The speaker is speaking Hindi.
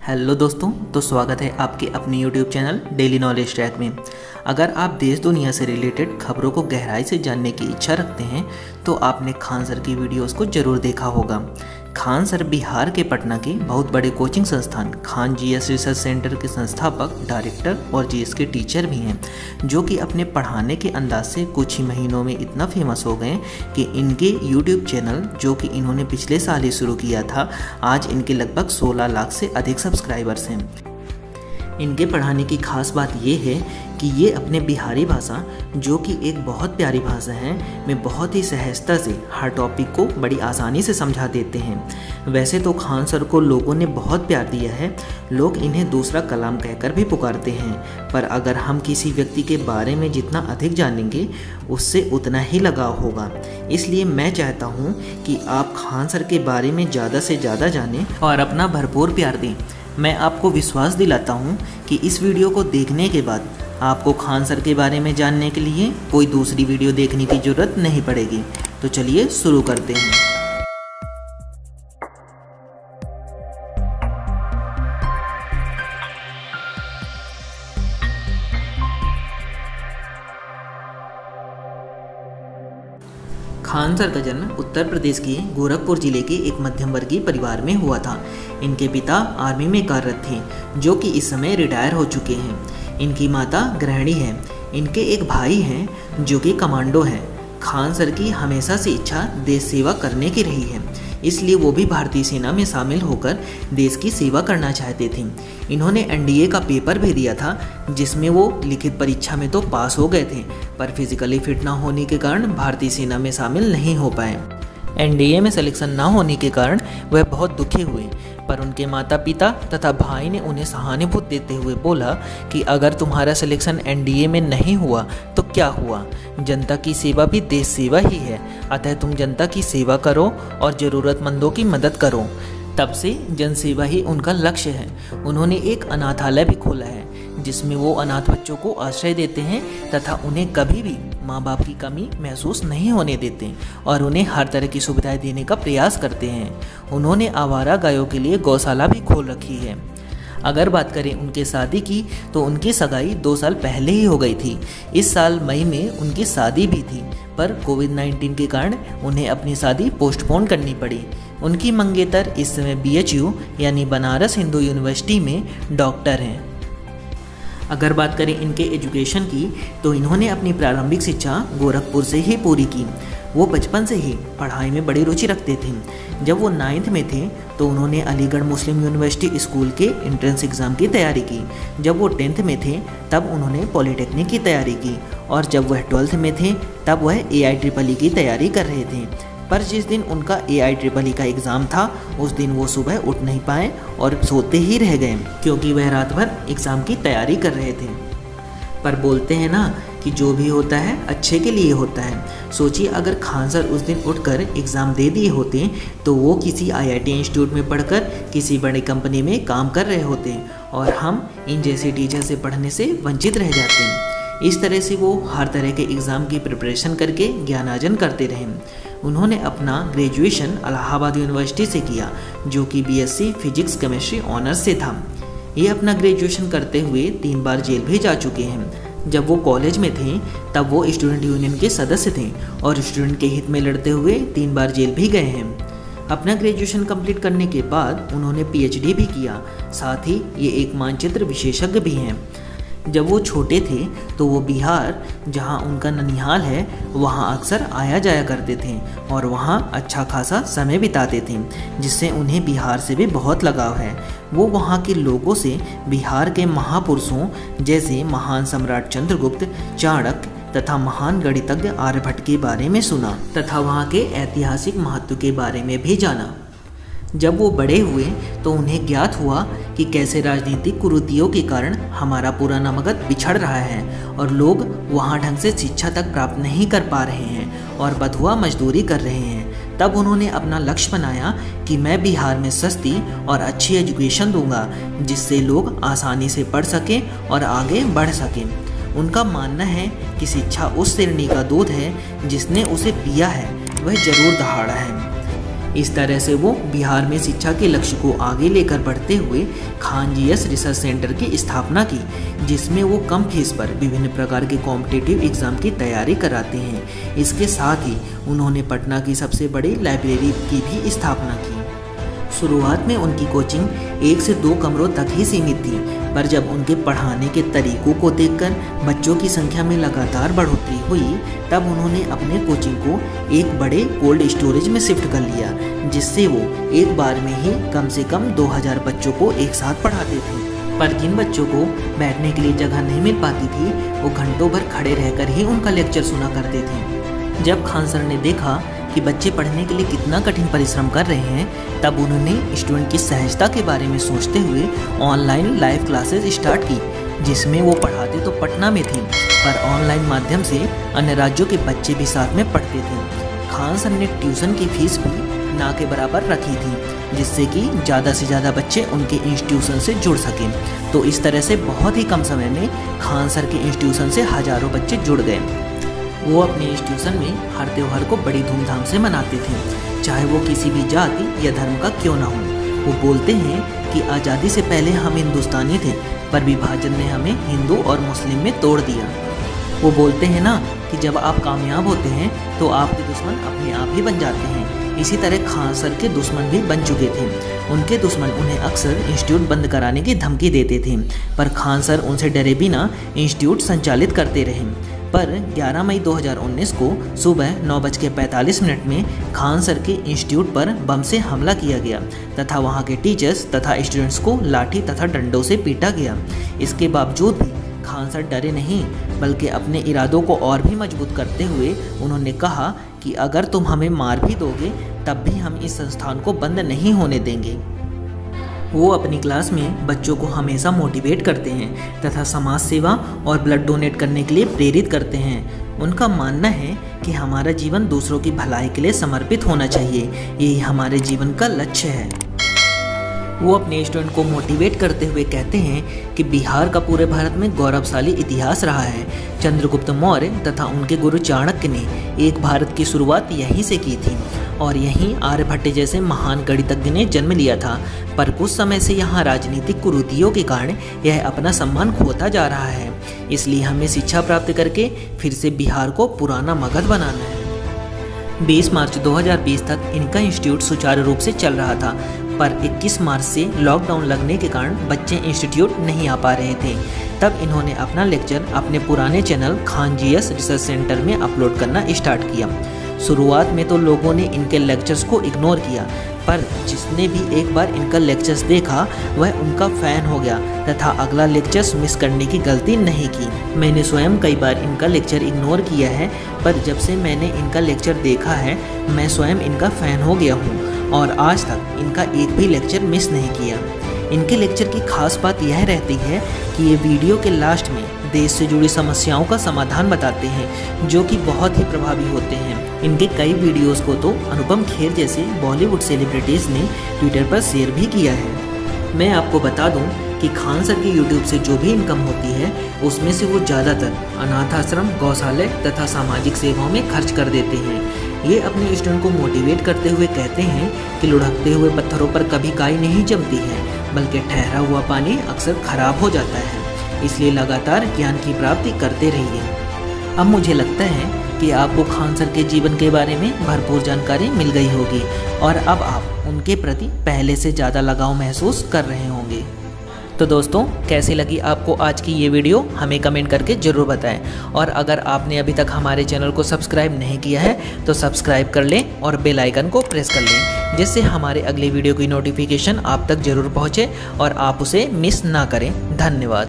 हेलो दोस्तों, तो स्वागत है आपके अपने YouTube channel daily knowledge track में। अगर आप देश दुनिया से रिलेटेड खबरों को गहराई से जानने की इच्छा रखते हैं तो आपने खान सर की वीडियोस को ज़रूर देखा होगा। खान सर बिहार के पटना के बहुत बड़े कोचिंग संस्थान खान जीएस रिसर्च सेंटर के संस्थापक, डायरेक्टर और जीएस के टीचर भी हैं, जो कि अपने पढ़ाने के अंदाज से कुछ ही महीनों में इतना फेमस हो गए कि इनके यूट्यूब चैनल, जो कि इन्होंने पिछले साल ही शुरू किया था, आज इनके लगभग 16 लाख से अधिक सब्सक्राइबर्स हैं। इनके पढ़ाने की खास बात ये है कि ये अपने बिहारी भाषा, जो कि एक बहुत प्यारी भाषा है, में बहुत ही सहजता से हर टॉपिक को बड़ी आसानी से समझा देते हैं। वैसे तो खान सर को लोगों ने बहुत प्यार दिया है, लोग इन्हें दूसरा कलाम कहकर भी पुकारते हैं, पर अगर हम किसी व्यक्ति के बारे में जितना अधिक जानेंगे उससे उतना ही लगाव होगा। इसलिए मैं चाहता हूँ कि आप खान सर के बारे में ज़्यादा से ज़्यादा जानें और अपना भरपूर प्यार दें। मैं आपको विश्वास दिलाता हूँ कि इस वीडियो को देखने के बाद आपको खान सर के बारे में जानने के लिए कोई दूसरी वीडियो देखने की ज़रूरत नहीं पड़ेगी। तो चलिए शुरू करते हैं। खान सर का जन्म उत्तर प्रदेश के गोरखपुर जिले के एक मध्यम वर्गीय परिवार में हुआ था। इनके पिता आर्मी में कार्यरत थे, जो कि इस समय रिटायर हो चुके हैं। इनकी माता गृहिणी है। इनके एक भाई हैं जो कि कमांडो हैं। खान सर की हमेशा से इच्छा देश सेवा करने की रही है, इसलिए वो भी भारतीय सेना में शामिल होकर देश की सेवा करना चाहते थे। इन्होंने एनडीए का पेपर भी दिया था, जिसमें वो लिखित परीक्षा में तो पास हो गए थे, पर फिजिकली फिट ना होने के कारण भारतीय सेना में शामिल नहीं हो पाए। एनडीए में सिलेक्शन ना होने के कारण वह बहुत दुखी हुए, पर उनके माता पिता तथा भाई ने उन्हें सहानुभूति देते हुए बोला कि अगर तुम्हारा सिलेक्शन एनडीए में नहीं हुआ तो क्या हुआ, जनता की सेवा भी देश सेवा ही है, अतः तुम जनता की सेवा करो और ज़रूरतमंदों की मदद करो। तब से जनसेवा ही उनका लक्ष्य है। उन्होंने एक अनाथालय भी खोला है, जिसमें वो अनाथ बच्चों को आश्रय देते हैं तथा उन्हें कभी भी माँ बाप की कमी महसूस नहीं होने देते और उन्हें हर तरह की सुविधाएं देने का प्रयास करते हैं। उन्होंने आवारा गायों के लिए गौशाला भी खोल रखी है। अगर बात करें उनके शादी की, तो उनकी सगाई 2 साल पहले ही हो गई थी। इस साल मई में उनकी शादी भी थी, पर कोविड-19 के कारण उन्हें अपनी शादी पोस्टपोन करनी पड़ी। उनकी मंगेतर इस समय BHU यानी बनारस हिंदू यूनिवर्सिटी में डॉक्टर हैं। अगर बात करें इनके एजुकेशन की, तो इन्होंने अपनी प्रारंभिक शिक्षा गोरखपुर से ही पूरी की। वो बचपन से ही पढ़ाई में बड़ी रुचि रखते थे। जब वो 9th में थे तो उन्होंने अलीगढ़ मुस्लिम यूनिवर्सिटी स्कूल के एंट्रेंस एग्ज़ाम की तैयारी की। जब वो 10th में थे तब उन्होंने पॉलिटेक्निक की तैयारी की, और जब वह 12th में थे तब वह AIEEE की तैयारी कर रहे थे। पर जिस दिन उनका AIEEE का एग्ज़ाम था, उस दिन वो सुबह उठ नहीं पाए और सोते ही रह गए, क्योंकि वह रात भर एग्ज़ाम की तैयारी कर रहे थे। पर बोलते हैं ना कि जो भी होता है अच्छे के लिए होता है। सोचिए, अगर खान सर उस दिन उठकर एग्ज़ाम दे दिए होते तो वो किसी IIT इंस्टीट्यूट में पढ़कर किसी बड़ी कंपनी में काम कर रहे होते, और हम इन जैसे टीचर से पढ़ने से वंचित रह जाते हैं। इस तरह से वो हर तरह के एग्ज़ाम की प्रिपरेशन करके ज्ञानार्जन करते रहे। उन्होंने अपना ग्रेजुएशन इलाहाबाद यूनिवर्सिटी से किया, जो कि BSc फिजिक्स केमिस्ट्री ऑनर्स से था। ये अपना ग्रेजुएशन करते हुए 3 बार जेल भी जा चुके हैं। जब वो कॉलेज में थे तब वो स्टूडेंट यूनियन के सदस्य थे और स्टूडेंट के हित में लड़ते हुए 3 बार जेल भी गए हैं। अपना ग्रेजुएशन कंप्लीट करने के बाद उन्होंने PhD भी किया। साथ ही ये एक मानचित्र विशेषज्ञ भी हैं। जब वो छोटे थे तो वो बिहार, जहाँ उनका ननिहाल है, वहाँ अक्सर आया जाया करते थे और वहाँ अच्छा खासा समय बिताते थे, जिससे उन्हें बिहार से भी बहुत लगाव है। वो वहाँ के लोगों से बिहार के महापुरुषों जैसे महान सम्राट चंद्रगुप्त, चाणक्य तथा महान गणितज्ञ आर्यभट्ट के बारे में सुना तथा वहाँ के ऐतिहासिक महत्व के बारे में भी जाना। जब वो बड़े हुए तो उन्हें ज्ञात हुआ कि कैसे राजनीतिक कुरीतियों के कारण हमारा पुराना मगध बिछड़ रहा है और लोग वहाँ ढंग से शिक्षा तक प्राप्त नहीं कर पा रहे हैं और बधुआ मजदूरी कर रहे हैं। तब उन्होंने अपना लक्ष्य बनाया कि मैं बिहार में सस्ती और अच्छी एजुकेशन दूंगा, जिससे लोग आसानी से पढ़ सकें और आगे बढ़ सकें। उनका मानना है कि शिक्षा उस श्रेणी का दूध है, जिसने उसे पिया है वह जरूर दहाड़ा है। इस तरह से वो बिहार में शिक्षा के लक्ष्य को आगे लेकर बढ़ते हुए खान जीएस रिसर्च सेंटर की स्थापना की, जिसमें वो कम फीस पर विभिन्न प्रकार के कॉम्पिटिटिव एग्जाम की तैयारी कराते हैं। इसके साथ ही उन्होंने पटना की सबसे बड़ी लाइब्रेरी की भी स्थापना की। शुरुआत में उनकी कोचिंग 1 से 2 कमरों तक ही सीमित थी, पर जब उनके पढ़ाने के तरीकों को देखकर बच्चों की संख्या में लगातार बढ़ोतरी हुई, तब उन्होंने अपने कोचिंग को एक बड़े कोल्ड स्टोरेज में शिफ्ट कर लिया, जिससे वो एक बार में ही कम से कम 2000 बच्चों को एक साथ पढ़ाते थे। पर जिन बच्चों को बैठने के लिए जगह नहीं मिल पाती थी, वो घंटों भर खड़े रहकर ही उनका लेक्चर सुना करते थे। जब खान सर ने देखा कि बच्चे पढ़ने के लिए कितना कठिन परिश्रम कर रहे हैं, तब उन्होंने स्टूडेंट की सहजता के बारे में सोचते हुए ऑनलाइन लाइव क्लासेस स्टार्ट की, जिसमें वो पढ़ाते तो पटना में थे, पर ऑनलाइन माध्यम से अन्य राज्यों के बच्चे भी साथ में पढ़ते थे। खान सर ने ट्यूशन की फीस भी ना के बराबर रखी थी, जिससे कि ज़्यादा से ज़्यादा बच्चे उनके इंस्टीट्यूशन से जुड़ सकें। तो इस तरह से बहुत ही कम समय में खान सर के इंस्टीट्यूशन से हज़ारों बच्चे जुड़ गए। वो अपने इंस्टीट्यूशन में हर त्यौहार को बड़ी धूमधाम से मनाते थे, चाहे वो किसी भी जाति या धर्म का क्यों ना हो। वो बोलते हैं कि आज़ादी से पहले हम हिंदुस्तानी थे, पर विभाजन ने हमें हिंदू और मुस्लिम में तोड़ दिया। वो बोलते हैं ना कि जब आप कामयाब होते हैं तो आपके दुश्मन अपने आप ही बन जाते हैं। इसी तरह खान सर के दुश्मन भी बन चुके थे। उनके दुश्मन उन्हें अक्सर इंस्टीट्यूट बंद कराने की धमकी देते थे, पर खान सर उनसे डरे बिना इंस्टीट्यूट संचालित करते रहे। पर 11 मई 2019 को सुबह 9:45 में खान सर के इंस्टीट्यूट पर बम से हमला किया गया तथा वहां के टीचर्स तथा स्टूडेंट्स को लाठी तथा डंडों से पीटा गया। इसके बावजूद भी खान सर डरे नहीं, बल्कि अपने इरादों को और भी मजबूत करते हुए उन्होंने कहा कि अगर तुम हमें मार भी दोगे, तब भी हम इस संस्थान को बंद नहीं होने देंगे। वो अपनी क्लास में बच्चों को हमेशा मोटिवेट करते हैं तथा समाज सेवा और ब्लड डोनेट करने के लिए प्रेरित करते हैं। उनका मानना है कि हमारा जीवन दूसरों की भलाई के लिए समर्पित होना चाहिए, यही हमारे जीवन का लक्ष्य है। वो अपने स्टूडेंट को मोटिवेट करते हुए कहते हैं कि बिहार का पूरे भारत में गौरवशाली इतिहास रहा है। चंद्रगुप्त मौर्य तथा उनके गुरु चाणक्य ने एक भारत की शुरुआत यहीं से की थी और यहीं आर्यभट्ट जैसे महान गणितज्ञ ने जन्म लिया था। पर कुछ समय से यहाँ राजनीतिक कुरीतियों के कारण यह अपना सम्मान खोता जा रहा है। इसलिए हमें शिक्षा प्राप्त करके फिर से बिहार को पुराना मगध बनाना है। 20 मार्च 2020 तक इनका इंस्टीट्यूट सुचारू रूप से चल रहा था, पर 21 मार्च से लॉकडाउन लगने के कारण बच्चे इंस्टीट्यूट नहीं आ पा रहे थे। तब इन्होंने अपना लेक्चर अपने पुराने channel Khan GS research centre में अपलोड करना स्टार्ट किया। शुरुआत में तो लोगों ने इनके लेक्चर्स को इग्नोर किया, पर जिसने भी एक बार इनका लेक्चर्स देखा वह उनका फ़ैन हो गया तथा अगला लेक्चर्स मिस करने की गलती नहीं की। मैंने स्वयं कई बार इनका लेक्चर इग्नोर किया है, पर जब से मैंने इनका लेक्चर देखा है मैं स्वयं इनका फ़ैन हो गया हूँ और आज तक इनका एक भी लेक्चर मिस नहीं किया। इनके लेक्चर की खास बात यह रहती है कि ये वीडियो के लास्ट में देश से जुड़ी समस्याओं का समाधान बताते हैं, जो कि बहुत ही प्रभावी होते हैं। इनके कई वीडियोस को तो अनुपम खेर जैसे बॉलीवुड सेलिब्रिटीज़ ने ट्विटर पर शेयर भी किया है। मैं आपको बता दूं कि खान सर की यूट्यूब से जो भी इनकम होती है उसमें से वो ज़्यादातर अनाथ आश्रम, गौशाले तथा सामाजिक सेवाओं में खर्च कर देते हैं। ये अपने स्टूडेंट को मोटिवेट करते हुए कहते हैं कि लुढ़कते हुए पत्थरों पर कभी काई नहीं जमती है, बल्कि ठहरा हुआ पानी अक्सर खराब हो जाता है। इसलिए लगातार ज्ञान की प्राप्ति करते रहिए। अब मुझे लगता है कि आपको खान सर के जीवन के बारे में भरपूर जानकारी मिल गई होगी और अब आप उनके प्रति पहले से ज़्यादा लगाव महसूस कर रहे होंगे। तो दोस्तों, कैसी लगी आपको आज की ये वीडियो हमें कमेंट करके ज़रूर बताएं और अगर आपने अभी तक हमारे चैनल को सब्सक्राइब नहीं किया है तो सब्सक्राइब कर लें और बेल आइकन को प्रेस कर लें, जिससे हमारे अगले वीडियो की नोटिफिकेशन आप तक ज़रूर पहुँचे और आप उसे मिस ना करें। धन्यवाद।